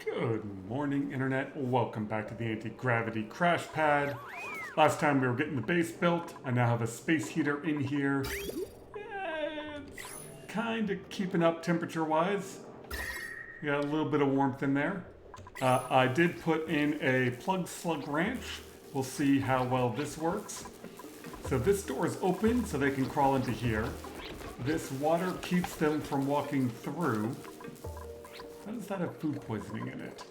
Good morning, Internet. Welcome back to the Antigravity Crashpad. Last time we were getting the base built. I now have a space heater in here. It's kind of keeping up temperature-wise. We got a little bit of warmth in there. I did put in a Plug Slug ranch. We'll see how well this works. So this door is open so they can crawl into here. This water keeps them from walking through. How does that have food poisoning in it?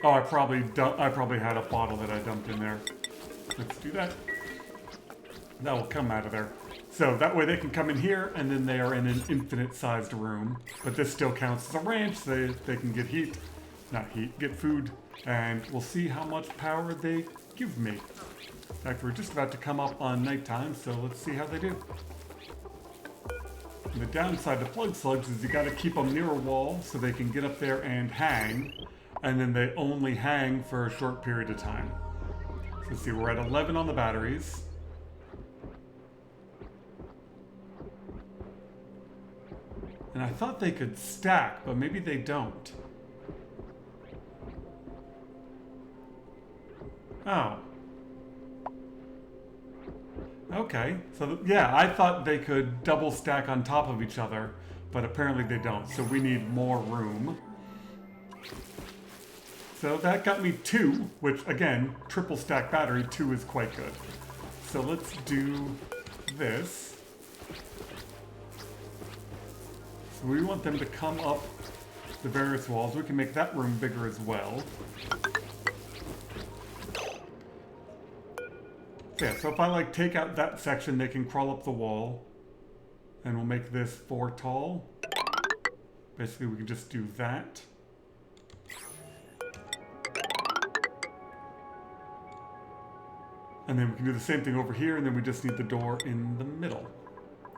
Oh, I probably had a bottle that I dumped in there. Let's do that. That will come out of there. So that way they can come in here, and then they are in an infinite-sized room. But this still counts as a ranch, so they can get get food, and we'll see how much power they give me. In fact, we're just about to come up on nighttime, so let's see how they do. And the downside to Plug Slugs is you got to keep them near a wall so they can get up there and hang, and then they only hang for a short period of time. So let's see, we're at 11 on the batteries. And I thought they could stack, but maybe they don't. Oh. Okay, so yeah, I thought they could double stack on top of each other, but apparently they don't, so we need more room. So that got me 2, which again, triple stack battery, 2 is quite good. So let's do this. So we want them to come up the various walls. We can make that room bigger as well. Yeah, so if I take out that section, they can crawl up the wall. And we'll make this 4 tall. Basically, we can just do that. And then we can do the same thing over here, and then we just need the door in the middle.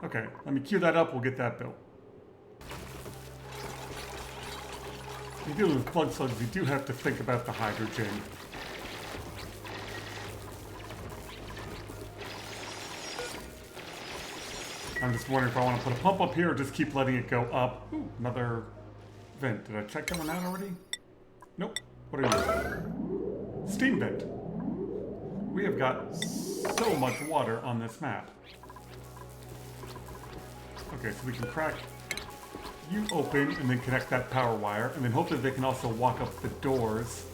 Okay, let me queue that up, we'll get that built. When you're dealing with Plug Slugs, you do have to think about the hydrogen. I'm just wondering if I want to put a pump up here or just keep letting it go up. Ooh, another vent. Did I check that one out already? Nope. What are you? Steam vent. We have got so much water on this map. Okay, so we can crack you open and then connect that power wire, and then hopefully they can also walk up the doors.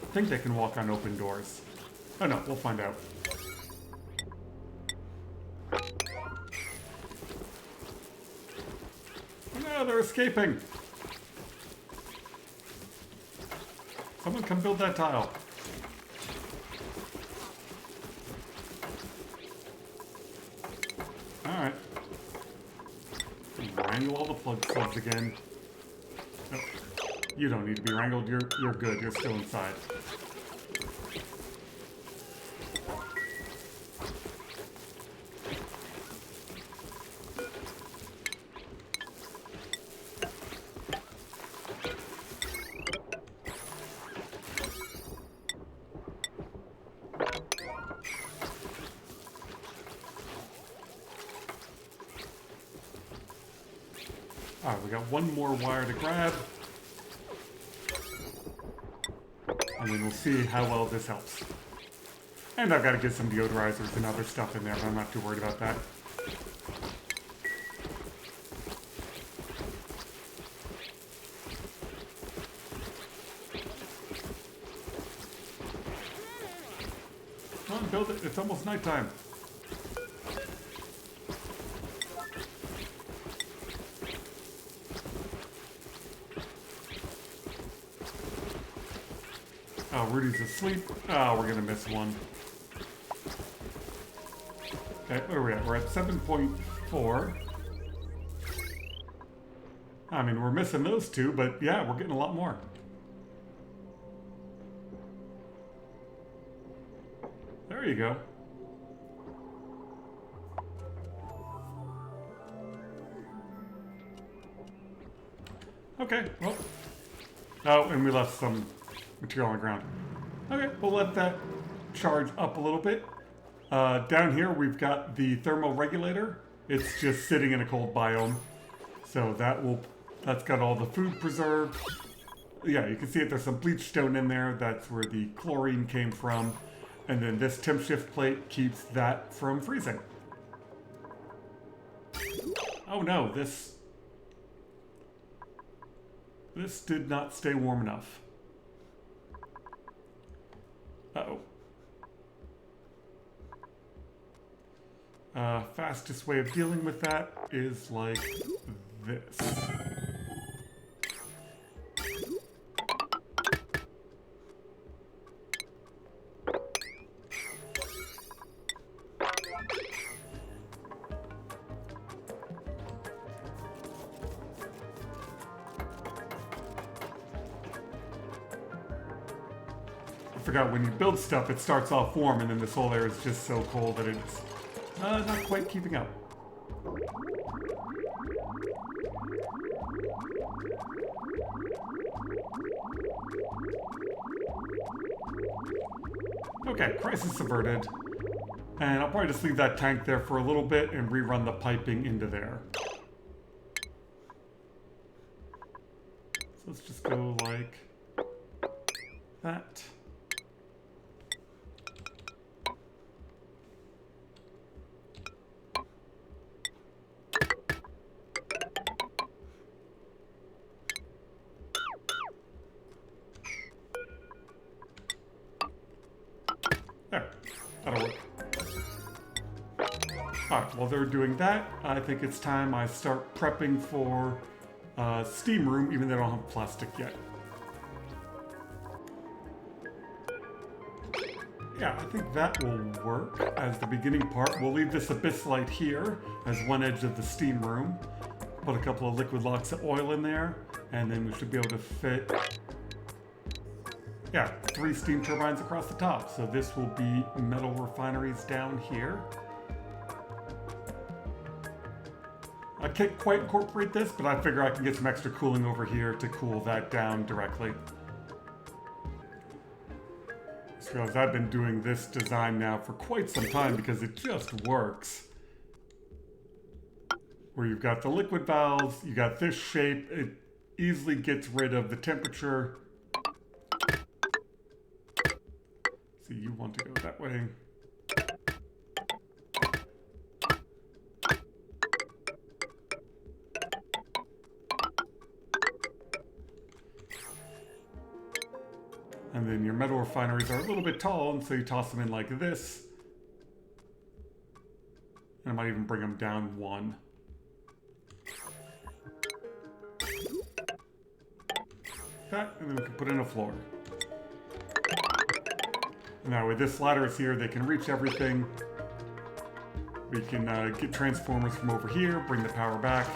I think they can walk on open doors. Oh no, we'll find out. Oh, they're escaping! Someone come build that tile. Alright. Wrangle all the Plug Slugs again. Nope. You don't need to be wrangled. You're good. You're still inside. Alright, we got one more wire to grab. And then we'll see how well this helps. And I've got to get some deodorizers and other stuff in there, but I'm not too worried about that. Come on, build it. It's almost nighttime. Oh, Rudy's asleep. Oh, we're gonna miss one. Okay, what are we at? We're at 7.4. I mean, we're missing those 2, but yeah, we're getting a lot more. There you go. Okay, well. Oh, and we left some material on the ground. Okay, we'll let that charge up a little bit. Down here we've got the thermal regulator. It's just sitting in a cold biome. So that's got all the food preserved. Yeah, you can see it. There's some bleach stone in there. That's where the chlorine came from. And then this temp shift plate keeps that from freezing. Oh no, this did not stay warm enough. Uh-oh. Fastest way of dealing with that is like this. I forgot, when you build stuff, it starts off warm, and then this whole area is just so cold that it's not quite keeping up. Okay, crisis averted. And I'll probably just leave that tank there for a little bit and rerun the piping into there. So let's just go like that. There, that'll work. Alright, while they're doing that, I think it's time I start prepping for steam room, even though I don't have plastic yet. Yeah, I think that will work as the beginning part. We'll leave this abyss light here as one edge of the steam room. Put a couple of liquid locks of oil in there, and then we should be able to fit, yeah, 3 steam turbines across the top. So this will be metal refineries down here. I can't quite incorporate this, but I figure I can get some extra cooling over here to cool that down directly. Just realized I've been doing this design now for quite some time because it just works. Where you've got the liquid valves, you got this shape, it easily gets rid of the temperature. So you want to go that way. And then your metal refineries are a little bit tall, and so you toss them in like this. And I might even bring them down 1. That, and then we can put in a floor. Now with this ladder is here, they can reach everything. We can get transformers from over here, bring the power back.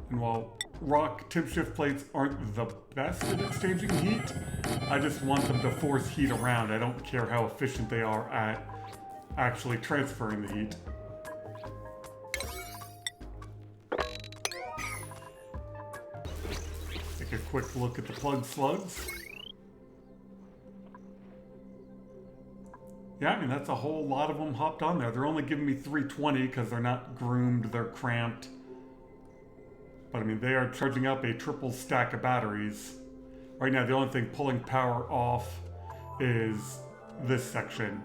And while rock tip shift plates aren't the best at exchanging heat, I just want them to force heat around. I don't care how efficient they are at actually transferring the heat. Take a quick look at the Plug Slugs. Yeah, I mean, that's a whole lot of them hopped on there. They're only giving me 320 because they're not groomed, they're cramped. But I mean, they are charging up a triple stack of batteries. Right now, the only thing pulling power off is this section.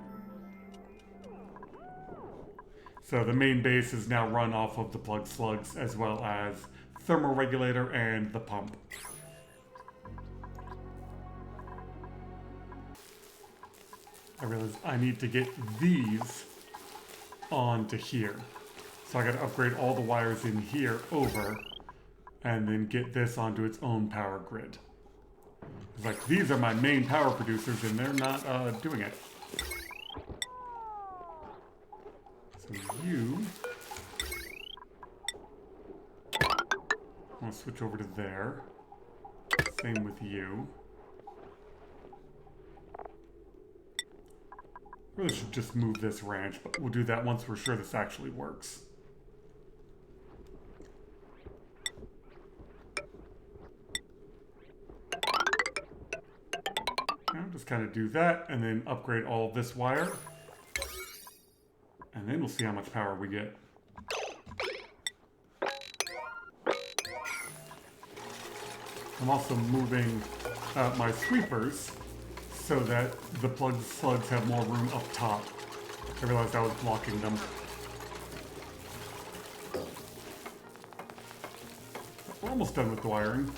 So the main base is now run off of the Plug Slugs, as well as thermal regulator and the pump. I realize I need to get these onto here. So I gotta upgrade all the wires in here over, and then get this onto its own power grid. It's like, these are my main power producers, and they're not doing it. So you... I'll switch over to there. Same with you. Really should just move this ranch, but we'll do that once we're sure this actually works. Just kind of do that, and then upgrade all of this wire. And then we'll see how much power we get. I'm also moving my sweepers so that the Plug Slugs have more room up top. I realized I was blocking them. We're almost done with the wiring.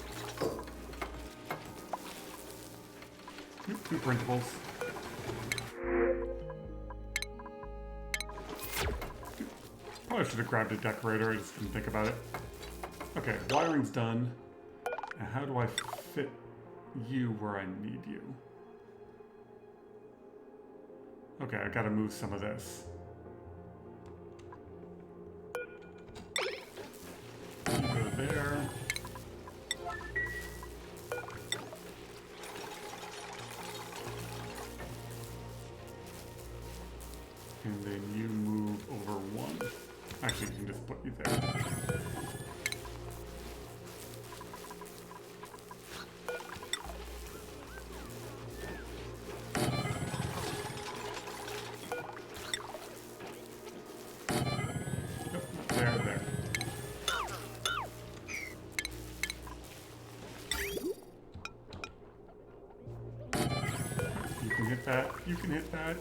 Two printables. Probably should have grabbed a decorator, I just didn't think about it. Okay, wiring's done. Now how do I fit you where I need you? Okay, I gotta move some of this. You go there. And then you move over one. Actually, you can just put you there. There. You can hit that. You can hit that.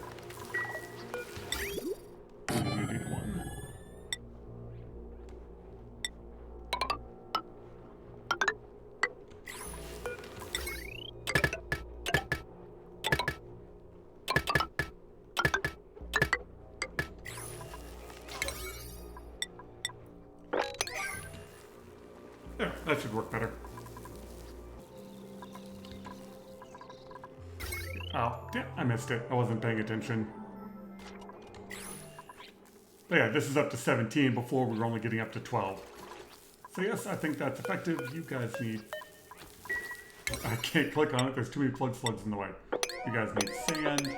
And you do one. There, that should work better. Oh, damn, I missed it. I wasn't paying attention. But yeah, this is up to 17. Before we were only getting up to 12. So yes, I think that's effective. You guys need... I can't click on it. There's too many Plug Slugs in the way. You guys need sand.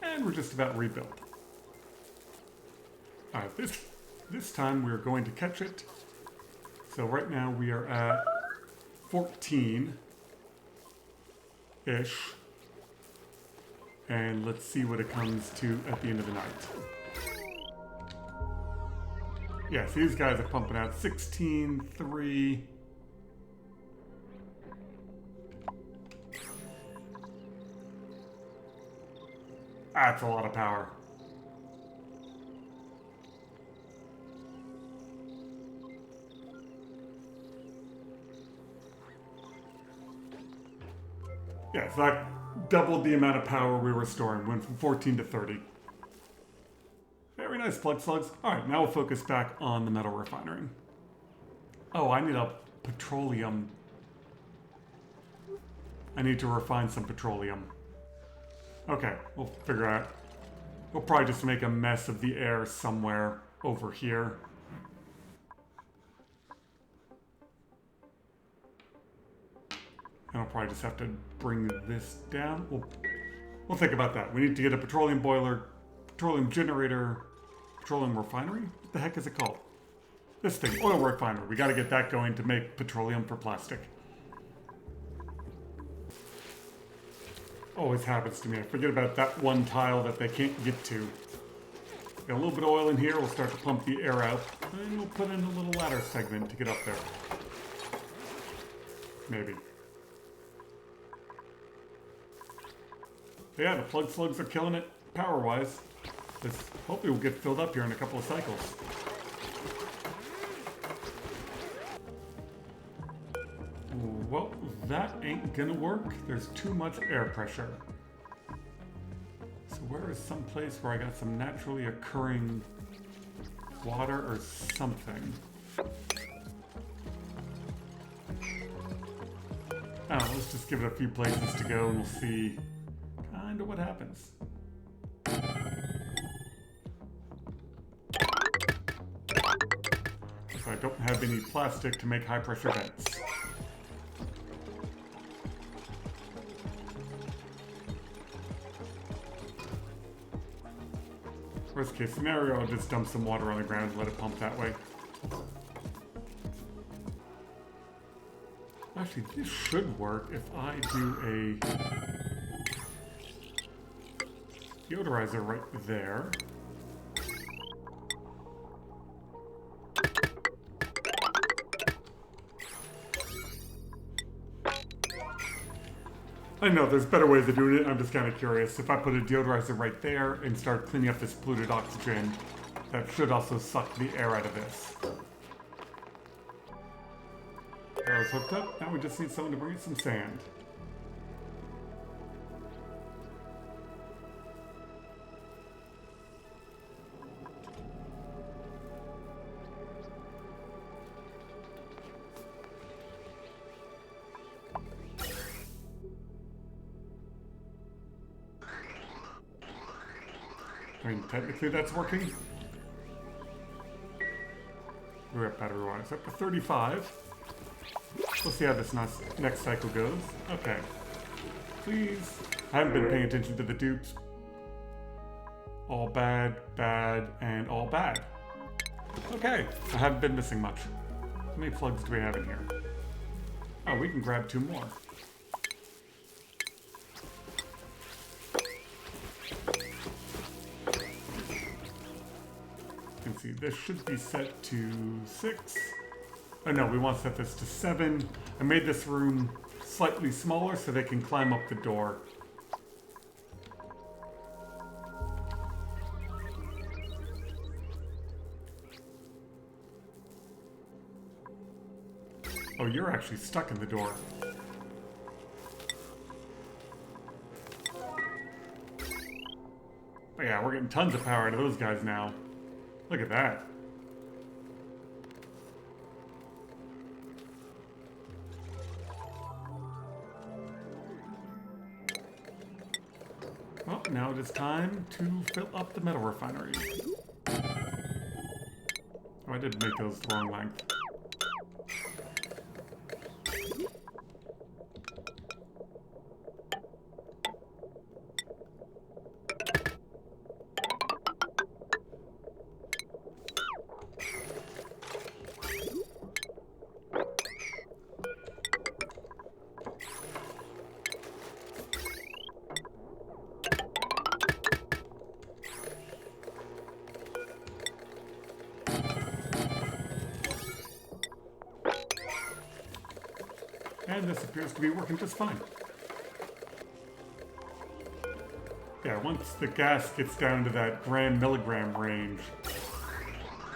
And we're just about rebuilt. Alright, this time we're going to catch it. So right now we are at 14-ish. And let's see what it comes to at the end of the night. Yeah, so these guys are pumping out 16.3. That's a lot of power. Yeah, so that doubled the amount of power we were storing, went from 14 to 30. Very nice, Plug Slugs. Alright, now we'll focus back on the metal refinery. Oh, I need a petroleum. I need to refine some petroleum. Okay, we'll figure out. We'll probably just make a mess of the air somewhere over here. And I'll probably just have to bring this down. We'll think about that. We need to get a petroleum boiler, petroleum generator, petroleum refinery? What the heck is it called? This thing, oil refinery. We got to get that going to make petroleum for plastic. Always happens to me. I forget about that one tile that they can't get to. Got a little bit of oil in here. We'll start to pump the air out. And we'll put in a little ladder segment to get up there. Maybe. But yeah, the Plug Slugs are killing it power-wise. This hopefully will get filled up here in a couple of cycles. Well, that ain't gonna work. There's too much air pressure. So where is some place where I got some naturally occurring water or something? Oh, let's just give it a few places to go and we'll see kind of what happens. So I don't have any plastic to make high pressure vents. Worst case scenario, I'll just dump some water on the ground and let it pump that way. Actually, this should work if I do a deodorizer right there. I know there's better ways of doing it. I'm just kind of curious. If I put a deodorizer right there and start cleaning up this polluted oxygen, that should also suck the air out of this. That was hooked up. Now we just need someone to bring in some sand. I mean, technically that's working. We're at battery wise. Up to 35. Let's see how this next cycle goes. Okay. Please. I haven't been paying attention to the dupes. All bad, bad, and all bad. Okay. I haven't been missing much. How many plugs do we have in here? Oh, we can grab 2 more. You can see this should be set to 6. Oh no, we want to set this to 7. I made this room slightly smaller so they can climb up the door. Oh, you're actually stuck in the door. Oh yeah, we're getting tons of power out of those guys now. Look at that. Well, now it is time to fill up the metal refinery. Oh, I did make those the wrong length. And this appears to be working just fine. Yeah, once the gas gets down to that gram milligram range,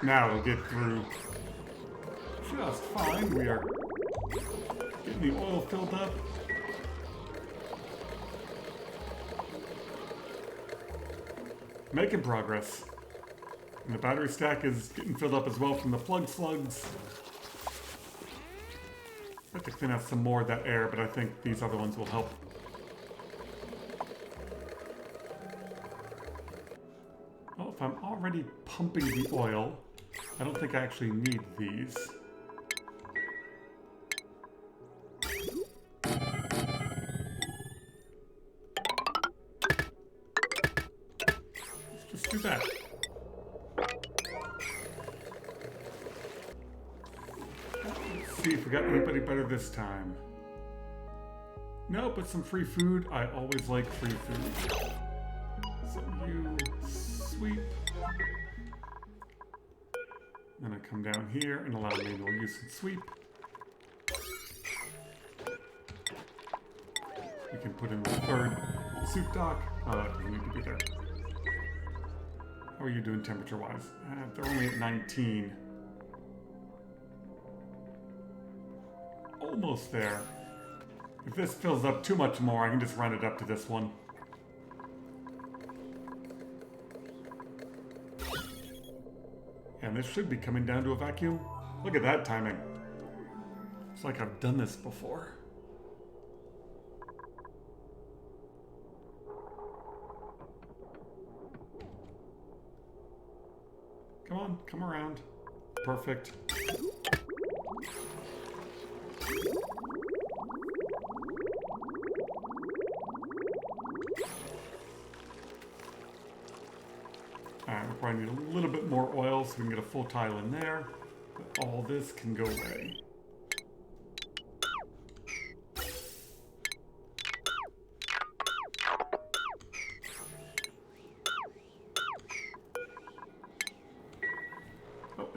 now it'll get through just fine. We are getting the oil filled up. Making progress. And the battery stack is getting filled up as well from the Plug Slugs. I have to clean out some more of that air, but I think these other ones will help. Well, if I'm already pumping the oil, I don't think I actually need these. Let's just do that. See if we got anybody better this time. No, but some free food. I always like free food. So you sweep. Then I come down here and allow manual use and sweep. We can put in the 3rd soup dock. Oh, it doesn't need to be there. How are you doing temperature-wise? They're only at 19. Almost there. If this fills up too much more, I can just run it up to this one. And this should be coming down to a vacuum. Look at that timing. It's like I've done this before. Come on, come around. Perfect. Alright, we probably need a little bit more oil so we can get a full tile in there. But all this can go away.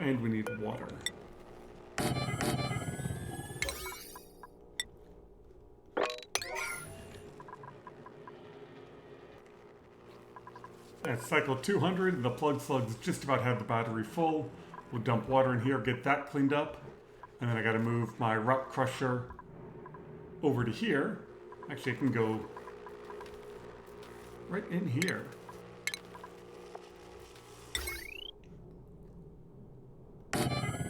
and we need water. At cycle 200, the Plug Slugs just about have the battery full. We'll dump water in here, get that cleaned up. And then I gotta move my rock crusher over to here. Actually, I can go right in here.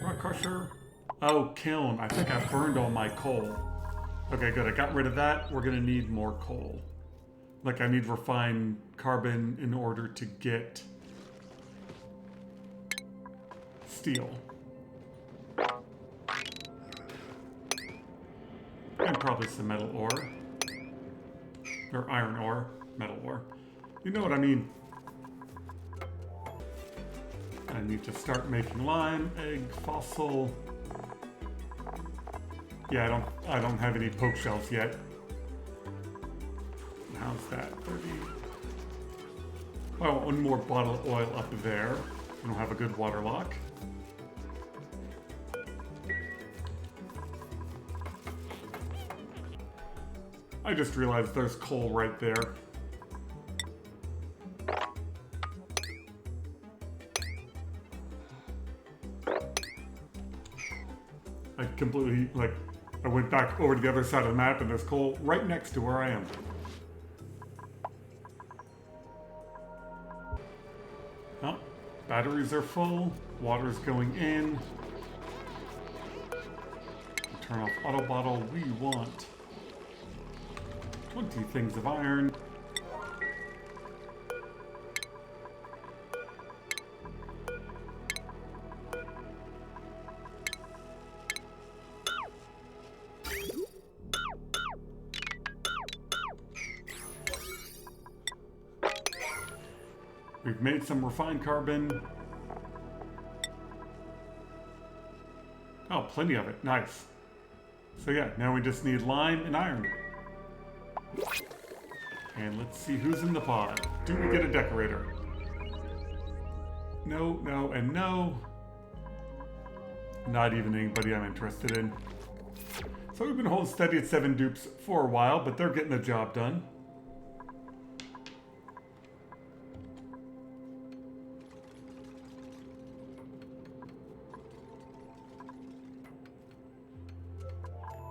Rock crusher. Oh, kiln. I think I burned all my coal. Okay, good. I got rid of that. We're gonna need more coal. Like, I need refined carbon in order to get steel. And probably some metal ore. Or iron ore. Metal ore. You know what I mean. I need to start making lime, egg, fossil. Yeah, I don't have any poke shells yet. How's that? 30. Oh, one more bottle of oil up there. I don't have a good water lock. I just realized there's coal right there. I completely, I went back over to the other side of the map and there's coal right next to where I am. Oh, batteries are full, water's going in. Turn off auto bottle, we want 20 things of iron. We've made some refined carbon. Oh, plenty of it. Nice. So yeah, now we just need lime and iron. And let's see who's in the pod. Do we get a decorator? No, no, and no. Not even anybody I'm interested in. So we've been holding steady at 7 dupes for a while, but they're getting the job done.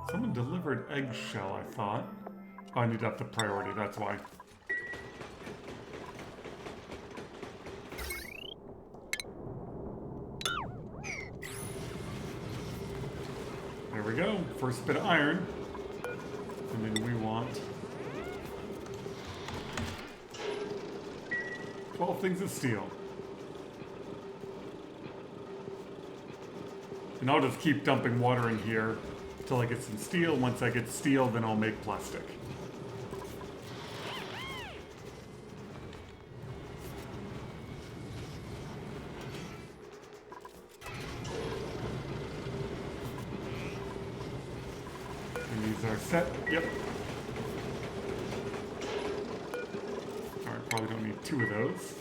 Someone delivered eggshell, I thought. Oh, I need up the priority, that's why. There we go, first bit of iron. And then we want 12 things of steel. And I'll just keep dumping water in here until I get some steel. Once I get steel, then I'll make plastic. And these are set. Yep. Alright, probably don't need 2 of those.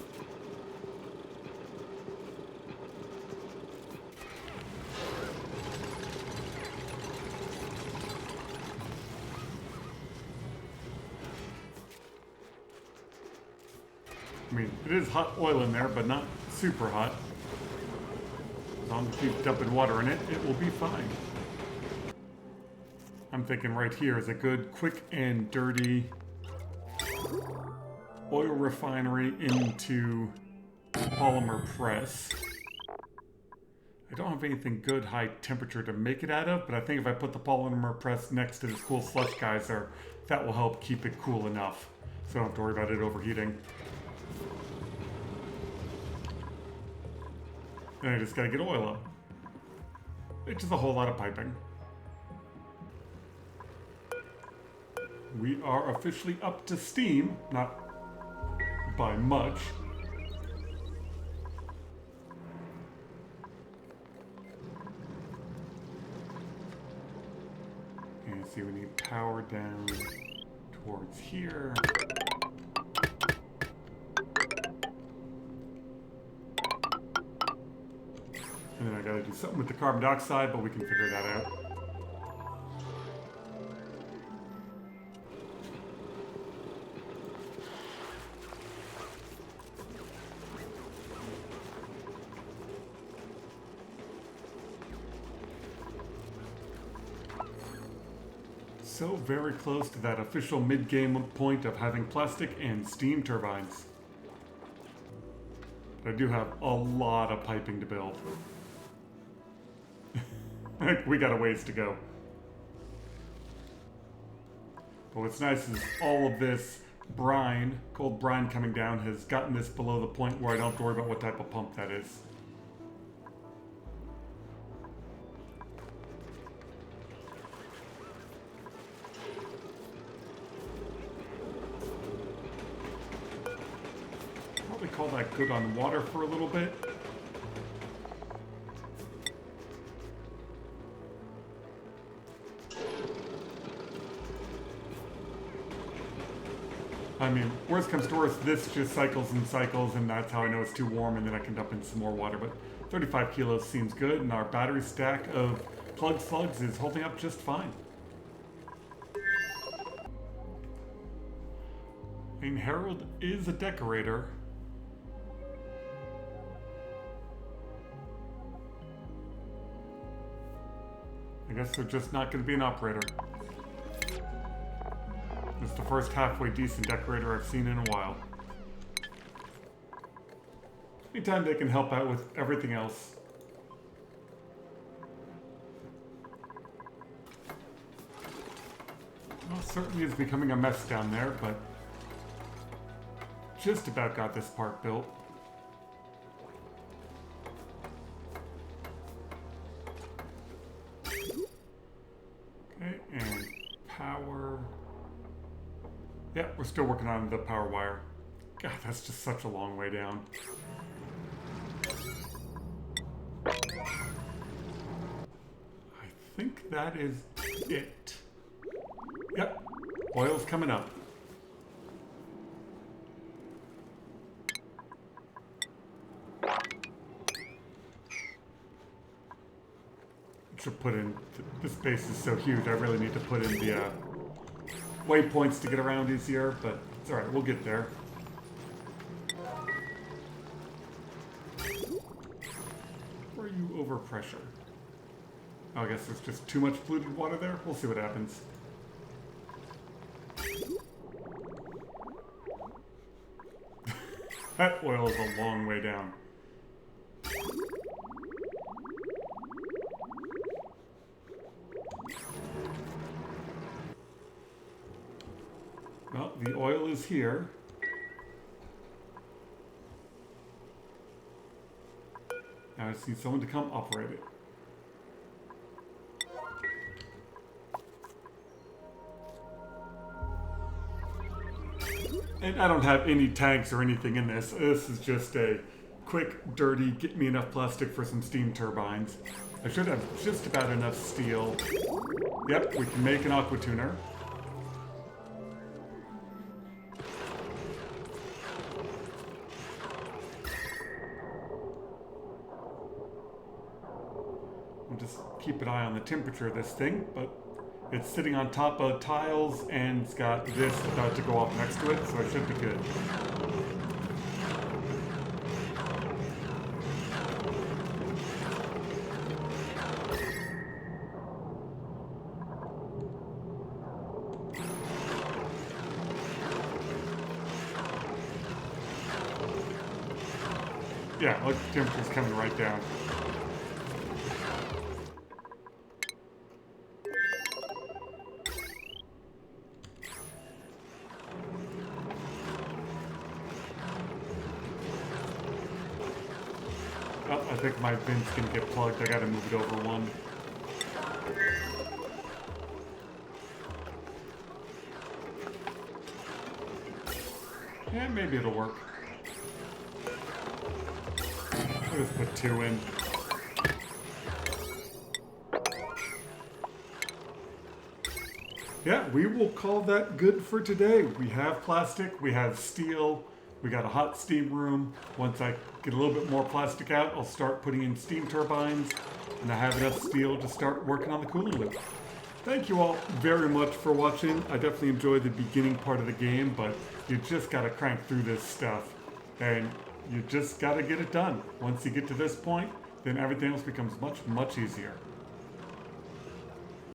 I mean, it is hot oil in there, but not super hot. As long as you keep dumping water in it, it will be fine. I'm thinking right here is a good, quick and dirty oil refinery into polymer press. I don't have anything good high temperature to make it out of, but I think if I put the polymer press next to this cool slush geyser, that will help keep it cool enough. So I don't have to worry about it overheating. Then I just gotta get oil up. It's just a whole lot of piping. We are officially up to steam, not by much. And see, we need power down towards here. And then I gotta do something with the carbon dioxide, but we can figure that out. So very close to that official mid-game point of having plastic and steam turbines. But I do have a lot of piping to build. We got a ways to go. But what's nice is all of this brine, cold brine coming down, has gotten this below the point where I don't have to worry about what type of pump that is. Call that good on water for a little bit. I mean, worst comes to worst, this just cycles and cycles, and that's how I know it's too warm, and then I can dump in some more water. But 35 kilos seems good, and our battery stack of Plug Slugs is holding up just fine. I mean, Harold is a decorator. I guess they're just not going to be an operator. It's the first halfway decent decorator I've seen in a while. Anytime they can help out with everything else. Well, certainly is becoming a mess down there, but just about got this part built. And power. Yeah, we're still working on the power wire. God, that's just such a long way down. I think that is it. Yep, oil's coming up. Should put in, this space is so huge, I really need to put in the waypoints to get around easier, but it's alright, we'll get there. Or are you overpressure? Oh, I guess there's just too much polluted water there? We'll see what happens. That oil is a long way down. Well, the oil is here. Now I just need someone to come operate it. And I don't have any tanks or anything in this. This is just a quick, dirty, get me enough plastic for some steam turbines. I should have just about enough steel. Yep, we can make an aqua tuner. We'll just keep an eye on the temperature of this thing, but it's sitting on top of tiles and it's got this about to go off next to it, so it should be good. Yeah, look, the temperature's coming right down. Oh, I think my vin's gonna get plugged. I gotta move it over one. Yeah, maybe it'll work. I'll just put 2 in. Yeah, we will call that good for today. We have plastic, we have steel, We got a hot steam room. Once I get a little bit more plastic out, I'll start putting in steam turbines, and I have enough steel to start working on the cooling loop. Thank you all very much for watching. I definitely enjoyed the beginning part of the game, but you just gotta crank through this stuff, and you just gotta get it done. Once you get to this point, then everything else becomes much, much easier.